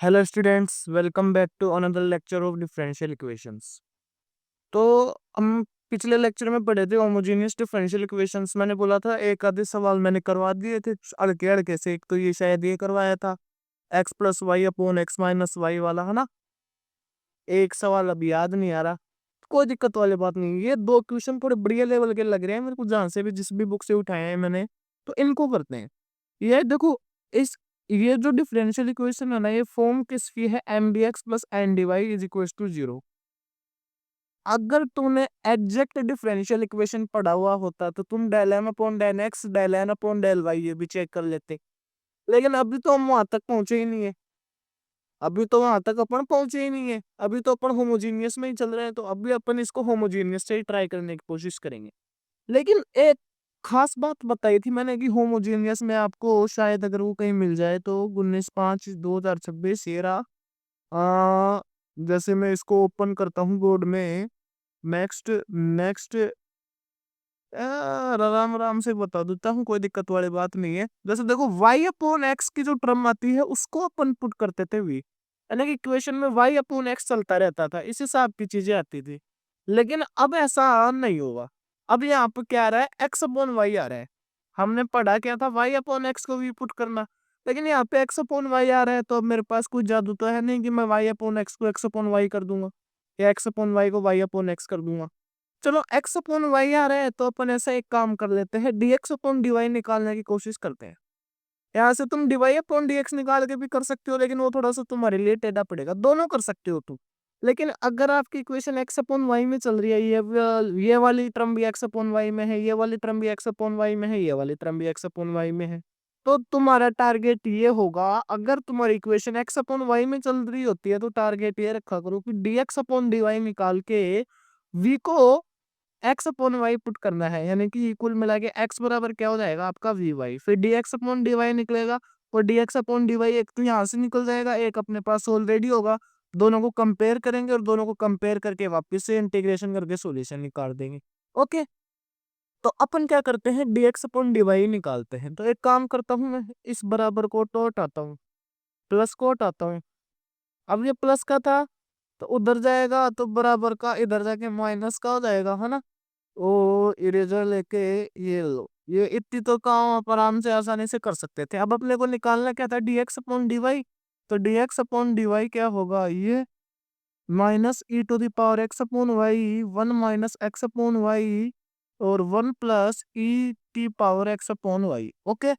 Hello students, welcome back to another lecture of differential equations. तो हम पिछले lecture में पढ़े थे होमोजेनियस डिफरेंशियल इक्वेशंस। मैंने बोला था एक आधे सवाल मैंने करवा दिए थे अड़के अड़के से। एक तो ये शायद ये करवाया था X plus Y upon X minus Y वाला, है ना। एक सवाल अभी याद नहीं आ रहा, कोई दिक्कत वाली बात नहीं। ये दो क्वेश्चन थोड़े बढ़िया लेवल के लग रहे हैं मेरे को, जहाँ से भी जिस भी बुक से उठाए हैं मैंने, तो इनको करते हैं। ये देखो, इस ये जो डिफरेंशियल इक्वेशन है ना, ये फॉर्म किसकी है? M D X plus N D Y is equal to zero. अगर तूने एग्जैक्ट डिफरेंशियल इक्वेशन पढ़ा हुआ होता तो तुम del M upon del X del N upon del Y ये भी चेक कर लेते। लेकिन अभी तो हम वहां तक पहुंचे ही नहीं है। अभी तो वहां तक अपन पहुंचे ही नहीं है। अभी तो अपन होमोजीनियस में ही चल रहे हैं, तो अभी अपन इसको होमोजीनियस से ही ट्राई करने की कोशिश करेंगे। लेकिन एक खास बात बताई थी मैंने कि होमोजीनियस में आपको शायद अगर वो कहीं मिल जाए तो 19/5/2026 ये रहा। आ, जैसे मैं इसको ओपन करता हूँ बोर्ड में। नेक्स्ट नेक्स्ट आराम आराम से बता देता हूँ, कोई दिक्कत वाली बात नहीं है। जैसे देखो, y अपॉन एक्स की जो टर्म आती है उसको अपन पुट करते थे वी, यानी कि इक्वेशन में y अपॉन एक्स चलता रहता था, इस हिसाब की चीजें आती थी। लेकिन अब ऐसा नहीं होगा। अब यहाँ पे क्या आ रहा है? एक्स अपॉन वाई आ रहा है। हमने पढ़ा क्या था? y अपॉन एक्स को भी पुट करना। लेकिन यहाँ पे एक्स अपॉन वाई आ रहा है, तो अब मेरे पास कोई जादू तो है नहीं कि मैं y अपॉन एक्स को एक्स अपॉन वाई कर दूंगा, या एक्स अपॉन वाई को y अपॉन एक्स कर दूंगा। चलो, एक्स अपॉन वाई आ रहा है तो अपन ऐसा एक काम कर लेते हैं, dx अपॉन dy निकालने की कोशिश करते हैं। यहाँ से तुम dy अपॉन dx निकाल के भी कर सकते हो, लेकिन वो थोड़ा सा तुम्हारे लिए टेढ़ा पड़ेगा। दोनों कर सकते हो तुम। लेकिन अगर आपकी इक्वेशन एक्स अपॉन वाई में चल रही है, ये वाली टर्म भी एक्स अपॉन वाई में है, ये वाली टर्म भी एक्स अपॉन वाई में है, ये वाली टर्म भी एक्स अपॉन वाई में है, तो तुम्हारा टारगेट ये होगा। अगर तुम्हारी इक्वेशन एक्स अपॉन वाई में चल रही होती है तो टारगेट ये रखा करो कि dx अपॉन dy निकाल के v को एक्स अपॉन वाई पुट करना है, यानी कि कुल मिला के एक्स बराबर क्या हो जाएगा आपका वी वाई, फिर D x upon D Y निकलेगा। और D x upon D Y एक तो यहाँ से निकल जाएगा, एक अपने पास ऑलरेडी होगा। दोनों को कंपेयर करेंगे और दोनों को कंपेयर करके वापस से इंटीग्रेशन करके सॉल्यूशन निकाल देंगे। ओके, तो अपन क्या करते हैं? D x upon D Y निकालते हैं। तो एक काम करता हूँ, मैं इस बराबर को तो हटाता हूँ, प्लस को हटाता हूँ। अब ये प्लस का था तो उधर जाएगा, तो बराबर का इधर जाके माइनस का हो जाएगा, है ना। ओ इरेजर लेके ये लो, ये इतनी तो काम आप आराम से आसानी से कर सकते थे। अब अपने को निकालना क्या था? dx upon dy। तो dx अपॉन dy क्या होगा? ये minus e to the power x upon y, 1 - x upon y, और 1 + e की power x upon y. Okay,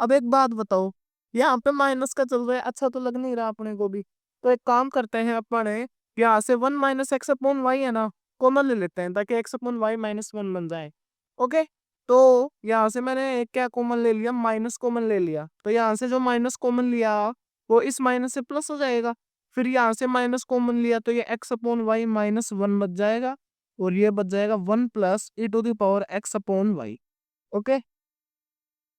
अब एक बात बताओ, यहाँ पे माइनस का चल रहा है, अच्छा तो लग नहीं रहा अपने को भी। तो एक काम करते हैं अपन, यहाँ से 1 - x अपॉन वाई है ना, कॉमन ले लेते हैं ताकि एक्स अपॉन वाई -1 बन जाए। ओके, तो यहाँ से मैंने एक क्या कॉमन ले लिया? माइनस कॉमन ले लिया। तो यहाँ से जो माइनस कॉमन लिया वो इस माइनस से प्लस हो जाएगा। फिर यहाँ से माइनस कॉमन लिया तो ये एक्स अपॉन वाई -1 बच जाएगा, और ये बच जाएगा 1 + e to the power x upon y. Okay,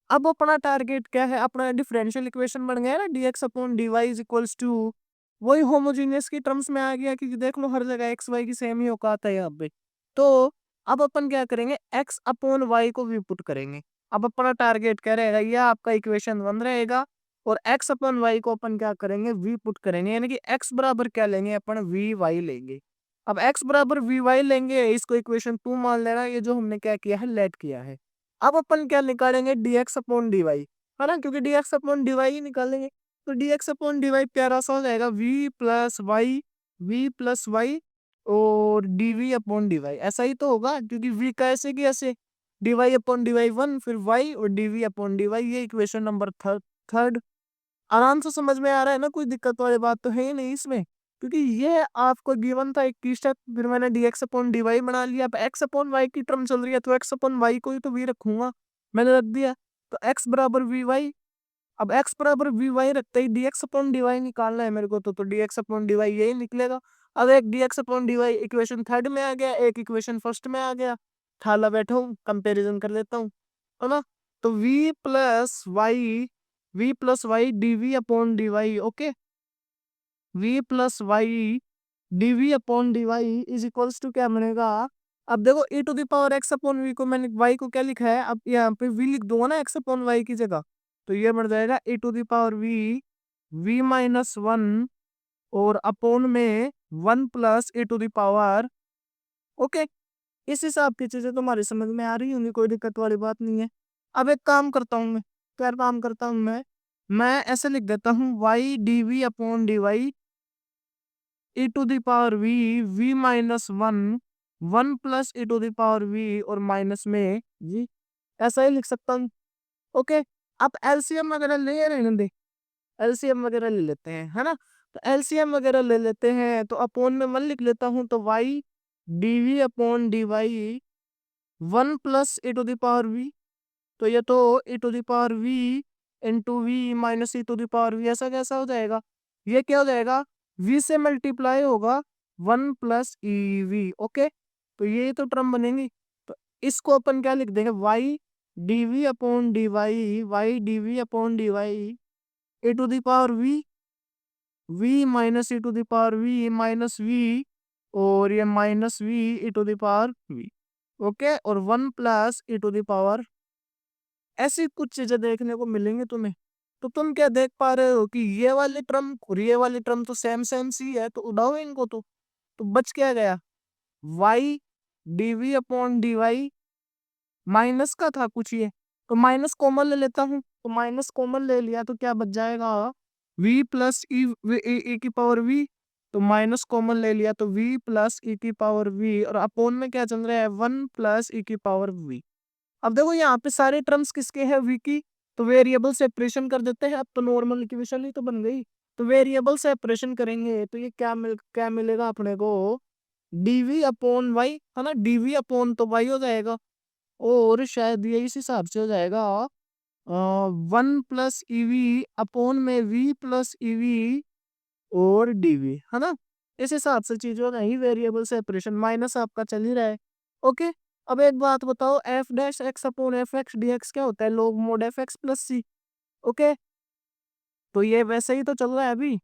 अब अपना टारगेट क्या है? अपना डिफरेंशियल इक्वेशन बन गया ना, dx upon dy is equals to, वही होमोजीनियस की टर्म्स में आ गया, क्योंकि देख लो हर जगह एक्स वाई की सेम ही औकात है यहाँ पे। तो अब अपन क्या करेंगे? x अपॉन वाई को भी पुट करेंगे। अब अपना टारगेट क्या रहेगा? ये आपका इक्वेशन 1 रहेगा, और x अपॉन वाई को अपन क्या करेंगे? v पुट करेंगे, यानी कि x बराबर क्या लेंगे? अपन वी वाई लेंगे। अब x बराबर वी वाई लेंगे, इसको इक्वेशन 2 मान लेना, ये जो हमने क्या किया है? लेट किया है। अब अपन क्या निकालेंगे? dx अपॉन dy, है ना, क्योंकि dx अपॉन dy ही निकालेंगे। तो dx अपॉन dy प्यारा सा हो जाएगा v प्लस वाई और dv अपॉन dy। ऐसा ही तो होगा, क्योंकि v का ऐसे की ऐसे, dy अपॉन dy 1, फिर y और dv अपॉन dy। ये इक्वेशन नंबर थर्ड। आराम से समझ में आ रहा है ना? कोई दिक्कत वाली बात तो है ही नहीं इसमें, क्योंकि ये आपको गिवन था 21 स्टेप, फिर मैंने dx अपॉन dy बना लिया। अब x अपॉन y की टर्म चल रही है तो x अपॉन y को ही तो v रखूंगा, मैंने रख दिया। तो x बराबर वी वाई। अब x बराबर वी वाई रखते ही dx अपॉन dy निकालना है मेरे को, तो dx अपॉन dy यही निकलेगा। अब एक dx upon dy equation third में आ गया, एक इक्वेशन फर्स्ट में आ गया। ठाला बैठा हूँ, कंपेरिजन कर लेता हूँ, है ना। तो v plus y dv upon dy। Okay, v+y dv upon dy is equals to क्या बनेगा? अब देखो, e to the power x upon v को मैंने y को क्या लिखा है? अब यहाँ पे v लिख दूंगा ना x अपॉन y की जगह, तो ये बन जाएगा e to the power v v minus one और अपोन में 1 plus e to the power. Okay, इस हिसाब की चीजें तुम्हारी समझ में आ रही होंगी, कोई दिक्कत वाली बात नहीं है। अब एक काम करता हूँ मैं, क्या काम करता हूँ मैं ऐसे लिख देता हूँ y dv upon dy e to the power v minus one 1 plus e to the power v और माइनस में जी, ऐसा ही लिख सकता हूँ। ओके, अब एलसीएम वगैरह ले रहे हैं, एलसीएम वगैरह ले लेते हैं, है ना। तो एलसीएम वगैरह ले लेते हैं, तो अपोन में 1 लिख लेता हूँ, तो y dv upon dy 1 plus e to the power v, तो ये तो e to the power v into v minus e to the power v, ऐसा कैसा हो जाएगा, ये क्या हो जाएगा, v से मल्टीप्लाई होगा 1 प्लस ई वी। ओके, तो ये तो टर्म बनेंगी, तो इसको अपन क्या लिख देंगे, y dv upon dy y dv upon dy e to the power v minus e to the power v minus v और ये minus v e to the power v। Okay, और 1 प्लस e टू दावर, ऐसी कुछ चीजें देखने को मिलेंगी तुम्हें। तो तुम क्या देख पा रहे हो कि ये वाली टर्म और ये वाली टर्म तो सेम सेम सी है, तो उड़ाओ इनको। तो बच क्या गया, y dv upon dy minus का था कुछ ये, तो माइनस कॉमन ले लेता हूँ, तो माइनस कॉमन ले लिया तो क्या बच जाएगा, v प्लस ई की पावर v, तो माइनस कॉमन ले लिया तो v प्लस ई की पावर v और अपोन में क्या चल रहा है 1 प्लस ई की पावर v। अब देखो यहाँ पे सारे टर्म्स किसके हैं, v की, तो वेरिएबल सेपरेशन कर देते हैं। अब तो नॉर्मल इक्वेशन ही तो बन गई, तो वेरिएबल सेपरेशन करेंगे तो ये क्या मिलेगा अपने को, dv अपॉन वाई, है ना, dv अपॉन तो y हो जाएगा, और शायद ये इस हिसाब से हो जाएगा 1 प्लस ईवी अपॉन में v प्लस ईवी और dv, है ना। इस हिसाब से चीज हो गई, वेरिएबल सेपरेशन माइनस आपका चल ही रहा है। ओके, अब एक बात बताओ, F dash X upon F X D X क्या होता है, log mod F X plus C. Okay, तो ये वैसे ही तो चल रहा है अभी।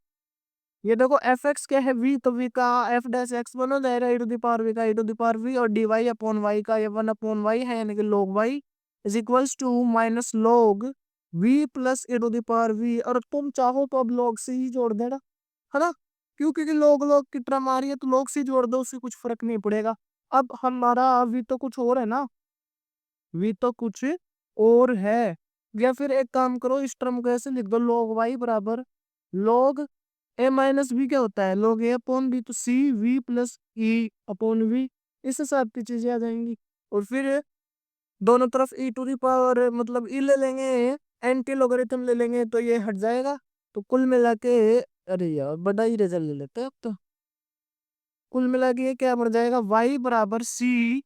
ये देखो एफ एक्स क्या है, v, तो v का एफ डैश एक्स वन हो जाएगा e to the power v का e to the power v, और डी वाई अपॉन वाई का ये 1 अपॉन वाई है, यानी कि log y is equals to minus log v plus e to the power v, और तुम चाहो तो अब log से ही जोड़ देना, है ना, क्यों, क्योंकि log log की टर्म आ रही है तो log से जोड़ दो, उससे कुछ फर्क नहीं पड़ेगा। अब हमारा v तो कुछ और है ना, v तो कुछ और है, या फिर एक काम करो, इस टर्म को ऐसे लिख दो, log y बराबर log ए माइनस बी क्या होता है, log ए अपॉन बी, तो C V plus E upon V, इस हिसाब की चीजें आ जाएंगी। और फिर दोनों तरफ ई टू दी पावर मतलब ई ले लेंगे, एंटी लोगरिथम ले लेंगे, तो ये हट जाएगा। तो कुल मिला के, अरे यार बड़ा ही रिजल्ट ले लेते हैं अब तो, कुल मिला के ये क्या बन जाएगा, y बराबर c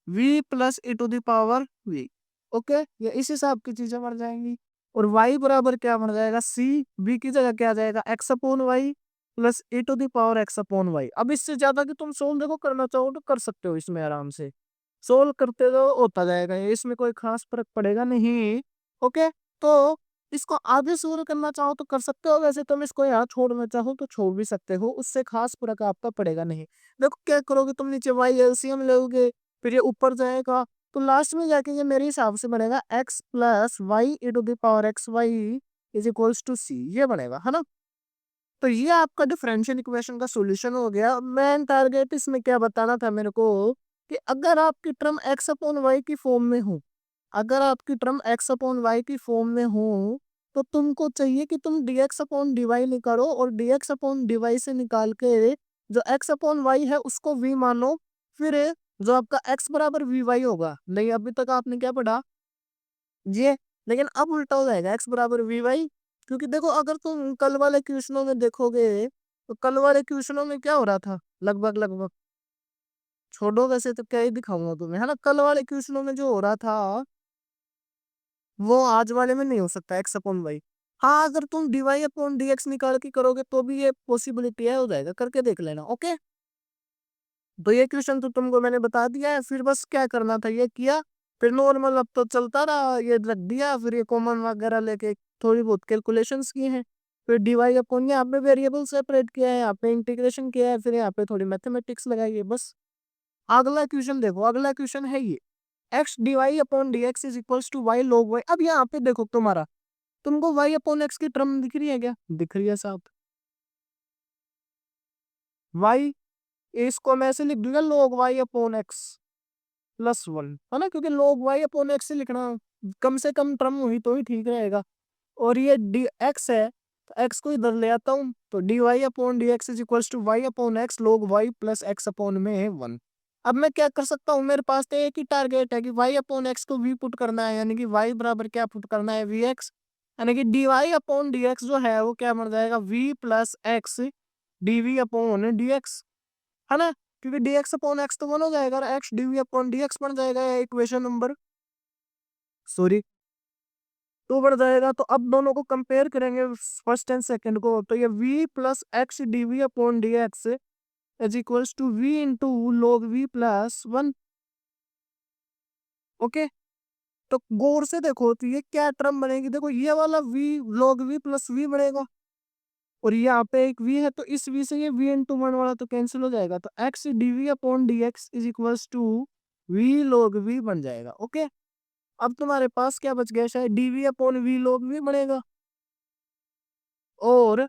v plus e to the power v। Okay, ये इस हिसाब की चीजें बन जाएंगी। और y बराबर क्या बन जाएगा, c v की जगह क्या आ जाएगा, x upon y plus e to the power x upon y. अब इससे ज्यादा कि तुम सोल्व देखो करना चाहो तो कर सकते हो, इसमें आराम से सोल्व करते तो होता जाएगा, ये इसमें कोई खास फर्क पड़ेगा नहीं। ओके, तो इसको आगे सोल्व करना चाहो तो कर सकते हो, वैसे तुम इसको यहाँ छोड़ना चाहो तो छोड़ भी सकते हो, उससे खास फर्क आपका पड़ेगा नहीं। देखो क्या करोगे तुम, नीचे वाई एलसीएम लोगे, फिर ये ऊपर जाएगा, तो लास्ट में जाके ये मेरे हिसाब से बनेगा x plus Y E to the power X Y is equals to C, ये बनेगा, है ना। तो ये आपका डिफरेंशियल इक्वेशन का सॉल्यूशन हो गया। मेन टारगेट इसमें क्या बताना था मेरे को, कि अगर आपकी टर्म x अपॉन वाई की फॉर्म में हो, अगर आपकी टर्म x अपॉन वाई की फॉर्म में हो, तो तुमको चाहिए कि तुम dx अपॉन dy निकालो, और dx अपॉन dy से निकाल के जो x अपॉन वाई है उसको v मानो, फिर जो आपका x बराबर वी वाई होगा, नहीं अभी तक आपने क्या पढ़ा ये, लेकिन अब उल्टा हो जाएगा x बराबर वी वाई। क्योंकि देखो अगर तुम कल वाले क्वेश्चनों में देखोगे, तो कल वाले क्वेश्चनों में क्या हो रहा था, लगभग लगभग, छोड़ो वैसे तो क्या ही दिखाऊंगा तुम्हें, है ना, कल वाले क्वेश्चनों में जो हो रहा था वो आज वाले में नहीं हो सकता, एक्स अपॉन वाई। हाँ, अगर तुम dy अपॉन dx निकाल के करोगे तो भी ये पॉसिबिलिटी है, हो जाएगा, करके देख लेना। ओके, तो ये क्वेश्चन तो तुमको मैंने बता दिया है, फिर बस क्या करना था ये किया, फिर नॉर्मल अब तो चलता रहा, ये रख दिया, फिर ये कॉमन वगैरह लेके थोड़ी बहुत कैलकुलेशंस की हैं, फिर डिवाइड अपॉन यहाँ पे वेरिएबल सेपरेट किया है, यहाँ पे इंटीग्रेशन किया है, फिर यहाँ पे थोड़ी मैथमेटिक्स लगाई है, बस। अगला क्वेश्चन देखो, अगला क्वेश्चन है ये, x d y upon d x is equals to y log y. अब यहाँ पे देखो तुम्हारा तुमको y अपॉन एक्स की टर्म दिख रही है क्या? दिख रही है साहब। y, इसको मैं ऐसे लिख दूंगा log y upon x plus 1, है ना, क्योंकि log y अपॉन एक्स से लिखना कम से कम टर्म हुई तो ही ठीक रहेगा। और ये डी एक्स है तो एक्स को इधर ले आता हूँ, तो d y upon d x is equal to y upon x log y plus x upon में है 1। अब मैं क्या कर सकता हूँ, मेरे पास तो एक ही टारगेट है कि y अपॉन एक्स को v पुट करना है, यानी कि y बराबर क्या पुट करना है, वी एक्स, यानी कि d y upon d x जो है वो क्या बन जाएगा, v plus x d v upon d x, है ना, क्योंकि डी एक्स अपॉन एक्स तो 1 हो जाएगा और x d v upon d x बन जाएगा, इक्वेशन नंबर सॉरी 2 बढ़ जाएगा। तो अब दोनों को कंपेयर करेंगे फर्स्ट एंड सेकंड को, तो ये v plus x d v upon d x is equals to v into log v plus 1। Okay, तो गौर से देखो तो ये क्या टर्म बनेगी, देखो ये वाला v log v plus v बनेगा और यहाँ पे एक v है, तो इस v से ये v इंटू 1 वाला तो कैंसिल हो जाएगा, तो x d v upon d x is equals to v log v बन जाएगा। ओके, अब तुम्हारे पास क्या बच गया, शायद d v upon v log v बनेगा और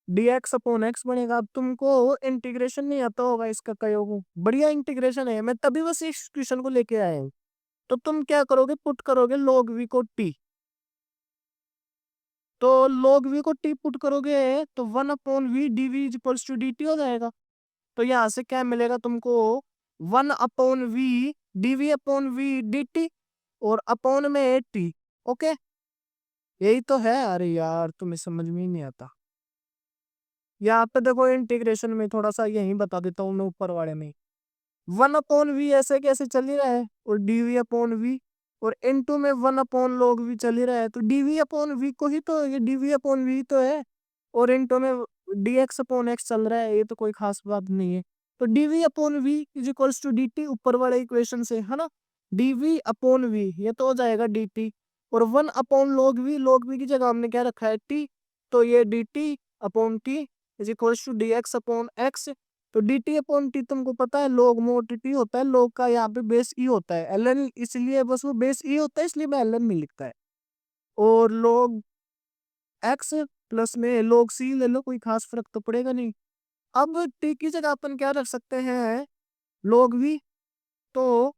dx अपॉन एक्स बनेगा। अब तुमको इंटीग्रेशन नहीं आता होगा इसका, कयो को बढ़िया इंटीग्रेशन है, मैं तभी बस इस क्वेश्चन को लेके आया हूँ। तो तुम क्या करोगे, पुट करोगे log v को t, तो log v को t पुट करोगे तो 1 upon v d v equals to d t हो जाएगा। तो यहाँ से क्या मिलेगा तुमको, 1 upon v d v upon v d t और अपॉन में टी। ओके, यही तो है। अरे यार तुम्हें समझ में ही नहीं आता। यहाँ पे देखो इंटीग्रेशन में थोड़ा सा यही बता देता हूँ मैं ऊपर वाले में, 1 अपॉन वी ऐसे कैसे चल ही रहा है और डी वी अपॉन वी और इनटू में 1 अपॉन log वी चल ही रहा है, तो डी वी अपॉन वी को ही तो, ये डी वी अपॉन वी तो है और इनटू में डी एक्स अपॉन एक्स चल रहा है, ये तो कोई खास बात नहीं है। तो d v upon v is equals to d t ऊपर वाले इक्वेशन से, है ना, डी वी अपॉन वी ये तो हो जाएगा डी टी और 1 अपॉन log वी की जगह हमने क्या रखा है टी, तो ये d t upon t is equals to d x upon x. तो डी टी अपॉन टी तुमको पता है log मोड टी होता है, log का यहाँ पे बेस ई होता है, एल एन इसलिए बस वो बेस ई होता है इसलिए मैं एल एन में लिखता है, और log एक्स प्लस में log सी ले लो, कोई खास फर्क तो पड़ेगा नहीं। अब टी की जगह अपन क्या रख सकते हैं, log वी, तो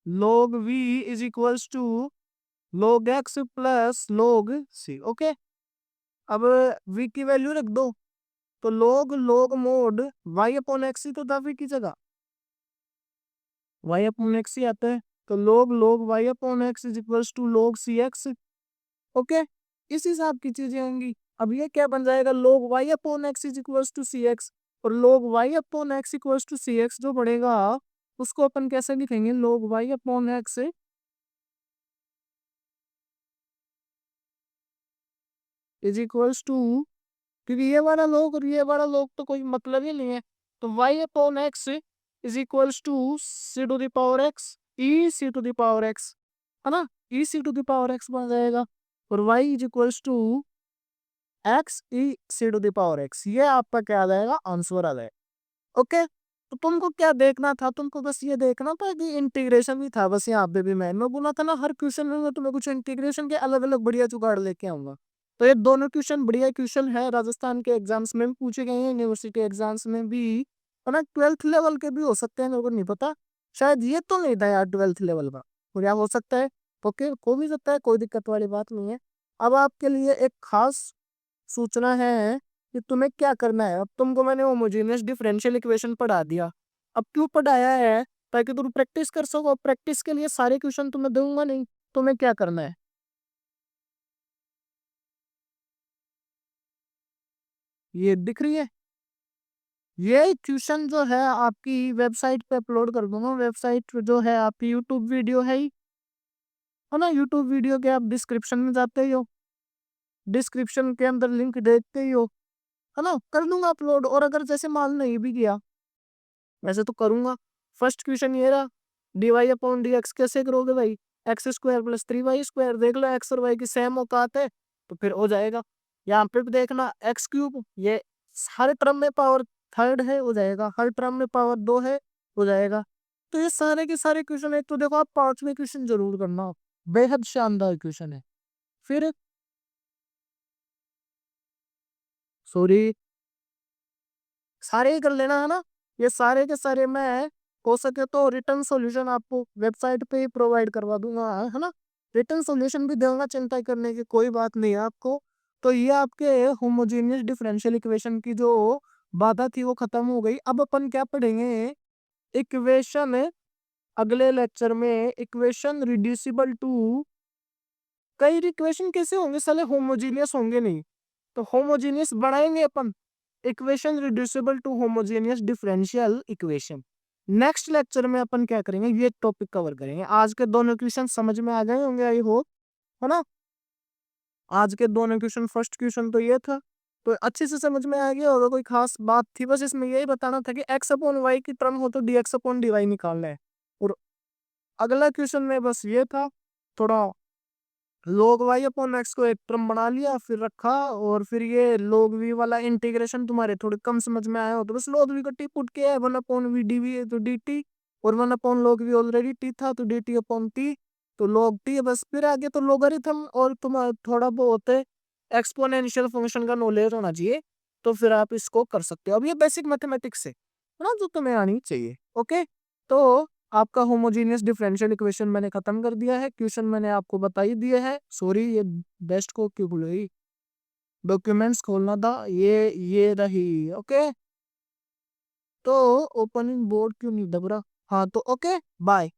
log V is equals to log X plus log C. Okay, अब v की वैल्यू रख दो, तो log mod y upon X ही तो था v की जगह, y अपॉन एक्स ही आता है, तो log y upon x is equals to log c x. Okay, इस हिसाब की चीजें होंगी। अब ये क्या बन जाएगा, log y upon x is equals to c x, और log y upon x equals to c x जो बढ़ेगा उसको अपन कैसे लिखेंगे, log y upon x is equals to, क्योंकि ये वाला log और ये वाला log तो कोई मतलब ही नहीं है, तो y upon x is equals to c to the power x e c to the power x, है ना, e c to the power x बन जाएगा और y is equals to x e c to the power x, ये आपका क्या आ जाएगा, आंसर आ जाएगा। ओके, तो तुमको क्या देखना था, तुमको बस ये देखना था कि इंटीग्रेशन भी था, बस यहाँ पे भी मैं बोला था ना हर क्वेश्चन में मैं तुम्हें कुछ इंटीग्रेशन के अलग अलग बढ़िया जुगाड़ लेके आऊंगा। तो ये दोनों क्वेश्चन बढ़िया क्वेश्चन है, राजस्थान के एग्जाम्स में भी पूछे गए हैं, यूनिवर्सिटी एग्जाम्स में भी, है ना, 12th लेवल के भी हो सकते हैं, मेरे को नहीं पता, शायद ये तो नहीं था यार 12th लेवल का, और या हो सकता है, ओके हो भी सकता है, कोई दिक्कत वाली बात नहीं है। अब आपके लिए एक खास सूचना है कि तुम्हें क्या करना है। अब तुमको मैंने होमोजेनियस डिफरेंशियल इक्वेशन पढ़ा दिया, अब क्यों पढ़ाया है, ताकि तुम प्रैक्टिस कर सको। प्रैक्टिस के लिए सारे क्वेश्चन तुम्हें दूंगा नहीं, तुम्हें क्या करना है, ये दिख रही है, ये ट्यूशन जो है आपकी वेबसाइट पे अपलोड कर दूंगा, वेबसाइट जो है आपकी यूट्यूब वीडियो है ना, यूट्यूब वीडियो के आप डिस्क्रिप्शन में जाते ही हो, डिस्क्रिप्शन के अंदर लिंक देखते ही हो, है ना, कर दूंगा अपलोड। और अगर जैसे मान नहीं भी किया, वैसे तो करूंगा, फर्स्ट क्वेश्चन ये रहा, d y upon d x कैसे करोगे भाई, x square plus 3y square, देख लो एक्स और वाई की सेम औकात है तो फिर हो जाएगा। यहाँ पे भी देखना एक्स क्यूब, ये हर टर्म में पावर थर्ड है, हो जाएगा, हर टर्म में पावर 2 है, हो जाएगा। तो ये सारे के सारे क्वेश्चन, एक तो देखो आप 5वें क्वेश्चन जरूर करना, बेहद शानदार क्वेश्चन है, फिर सॉरी, सारे ही कर लेना है ना। ये सारे के सारे मैं हो सके तो रिटर्न सॉल्यूशन आपको वेबसाइट पे ही प्रोवाइड करवा दूंगा, है ना। रिटर्न सॉल्यूशन भी दूंगा, चिंता करने की कोई बात नहीं है आपको। तो ये आपके होमोजेनियस डिफरेंशियल इक्वेशन की जो बाधा थी वो खत्म हो गई। अब अपन क्या पढ़ेंगे, इक्वेशन, अगले लेक्चर में इक्वेशन रिड्यूसिबल टू, कई इक्वेशन कैसे होंगे साले, होमोजेनियस होंगे नहीं। तो होमोजेनियस बनाएंगे अपन, equation reducible to homogeneous differential equation. Next lecture में अपन क्या करेंगे, ये टॉपिक कवर करेंगे। आज के दोनों क्वेश्चन समझ में आ गए होंगे आई होप, है ना। आज के दोनों क्वेश्चन, फर्स्ट क्वेश्चन तो ये था, तो अच्छे से समझ में आ गया होगा। कोई खास बात थी, बस इसमें यही बताना था कि एक्स अपॉन वाई की टर्म हो तो d x upon D y निकालना है। और अगला क्वेश्चन में बस ये था, थोड़ा log y अपॉन एक्स को एक टर्म बना लिया, फिर रखा, और फिर ये log v वाला इंटीग्रेशन तुम्हारे थोड़े कम समझ में आया हो तो बस log v को टी पुट किया है, 1 अपॉन v dv है तो dt, और 1 upon log v already t था तो dt अपॉन t, तो log t है बस। फिर आगे तो लोगारिथम और तुम्हारा थोड़ा बहुत एक्सपोनेंशियल फंक्शन का नॉलेज होना चाहिए, तो फिर आप इसको कर सकते हो। अब ये बेसिक मैथमेटिक्स है ना, जो तुम्हें आनी चाहिए। ओके, तो आपका होमोजेनियस डिफरेंशियल इक्वेशन मैंने खत्म कर दिया है, क्वेश्चन मैंने आपको बता ही दिए हैं। सॉरी, ये बेस्ट को क्यों भूल गई, डॉक्यूमेंट्स खोलना था, ये रही। ओके, तो ओपनिंग बोर्ड क्यों नहीं दब रहा। हाँ तो ओके, बाय।